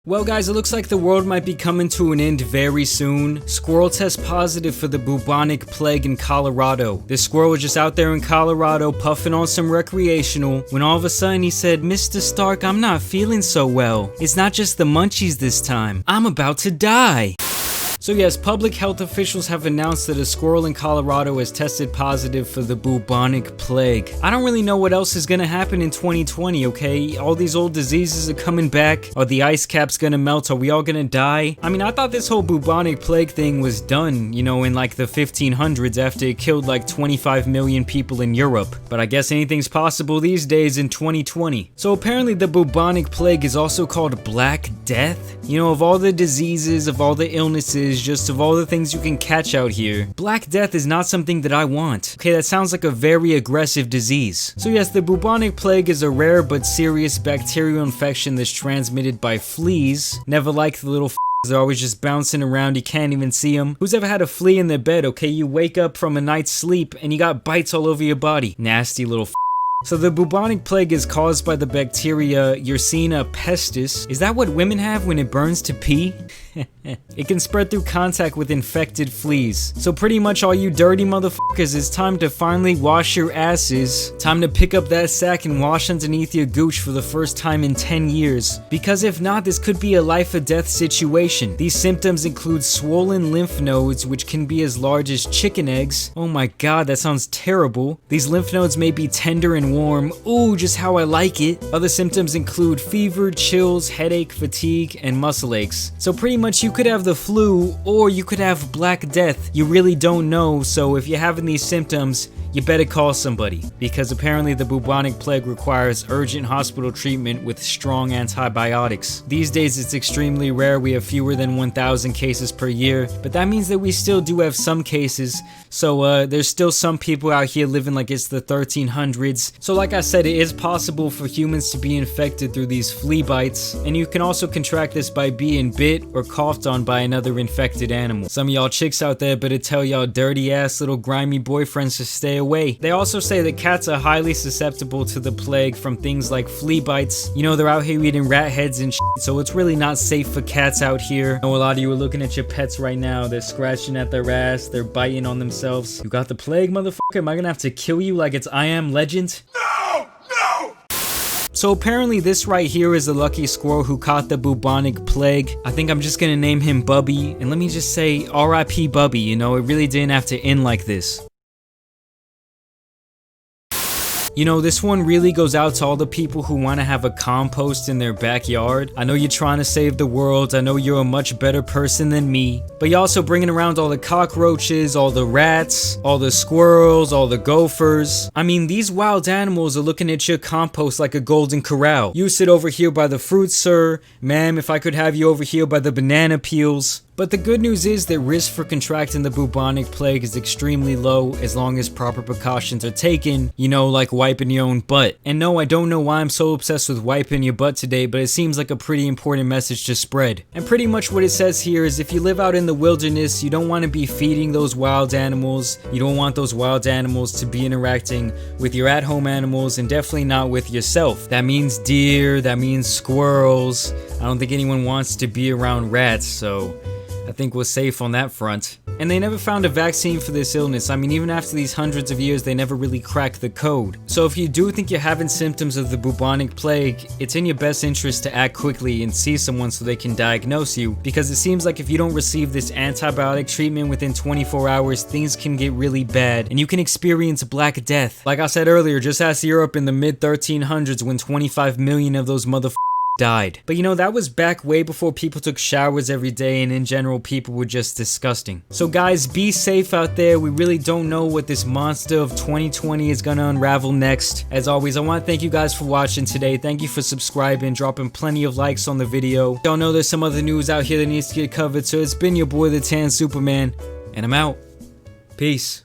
Well guys, it looks like the world might be coming to an end very soon. Squirrel tests positive for the bubonic plague in Colorado. This squirrel was just out there in Colorado puffing on some recreational when all of a sudden he said, "Mr. Stark, I'm not feeling so well. It's not just the munchies this time. I'm about to die." So yes, public health officials have announced that a squirrel in Colorado has tested positive for the bubonic plague. I don't really know what else is gonna happen in 2020, okay? All these old diseases are coming back. Are the ice caps gonna melt? Are we all gonna die? I mean, I thought this whole bubonic plague thing was done, you know, in like the 1500s after it killed like 25 million people in Europe. But I guess anything's possible these days in 2020. So apparently the bubonic plague is also called Black Death. You know, of all the diseases, of all the illnesses, just of all the things you can catch out here, Black Death is not something that I want. Okay, that sounds like a very aggressive disease. So yes, the bubonic plague is a rare but serious bacterial infection that's transmitted by fleas. Never liked the little they're always just bouncing around, you can't even see them. Who's ever had a flea in their bed, okay? You wake up from a night's sleep and you got bites all over your body. Nasty little So the bubonic plague is caused by the bacteria Yersinia pestis. Is that what women have when it burns to pee? It can spread through contact with infected fleas. So pretty much all you dirty motherfuckers, it's time to finally wash your asses. Time to pick up that sack and wash underneath your gooch for the first time in 10 years. Because if not, this could be a life or death situation. These symptoms include swollen lymph nodes, which can be as large as chicken eggs. Oh my god, that sounds terrible. These lymph nodes may be tender and warm. Ooh, just how I like it. Other symptoms include fever, chills, headache, fatigue, and muscle aches. So pretty much you could have the flu or you could have Black Death. You really don't know, so if you're having these symptoms, you better call somebody, because apparently the bubonic plague requires urgent hospital treatment with strong antibiotics. These days it's extremely rare, we have fewer than 1,000 cases per year, but that means that we still do have some cases, so there's still some people out here living like it's the 1300s. So like I said, it is possible for humans to be infected through these flea bites, and you can also contract this by being bit or coughed on by another infected animal. Some of y'all chicks out there better tell y'all dirty ass little grimy boyfriends to stay away. They also say that cats are highly susceptible to the plague from things like flea bites. You know, they're out here eating rat heads and shit, so it's really not safe for cats out here. I know a lot of you are looking at your pets right now. They're scratching at their ass, they're biting on themselves. You got the plague, motherfucker? Am I gonna have to kill you like it's I Am Legend? No! No! So apparently this right here is the lucky squirrel who caught the bubonic plague. I think I'm just gonna name him Bubby, and let me just say RIP Bubby, you know, it really didn't have to end like this. You know, this one really goes out to all the people who want to have a compost in their backyard. I know you're trying to save the world, I know you're a much better person than me, but you're also bringing around all the cockroaches, all the rats, all the squirrels, all the gophers. I mean, these wild animals are looking at your compost like a golden corral. You sit over here by the fruits, sir. Ma'am, if I could have you over here by the banana peels. But the good news is that risk for contracting the bubonic plague is extremely low as long as proper precautions are taken, you know, like wiping your own butt. And no, I don't know why I'm so obsessed with wiping your butt today, but it seems like a pretty important message to spread. And pretty much what it says here is if you live out in the wilderness, you don't want to be feeding those wild animals, you don't want those wild animals to be interacting with your at-home animals, and definitely not with yourself. That means deer, that means squirrels. I don't think anyone wants to be around rats, so I think we're safe on that front. And they never found a vaccine for this illness. I mean, even after these hundreds of years, they never really cracked the code. So if you do think you're having symptoms of the bubonic plague, it's in your best interest to act quickly and see someone so they can diagnose you, because it seems like if you don't receive this antibiotic treatment within 24 hours, things can get really bad and you can experience Black Death. Like I said earlier, just ask Europe in the mid 1300s when 25 million of those motherfuckers died. But you know, that was back way before people took showers every day, and in general people were just disgusting. So guys, be safe out there. We really don't know what this monster of 2020 is gonna unravel next. As always, I want to thank you guys for watching today. Thank you for subscribing, dropping plenty of likes on the video. Y'all know there's some other news out here that needs to get covered, so it's been your boy the Tan Superman, and I'm out. Peace.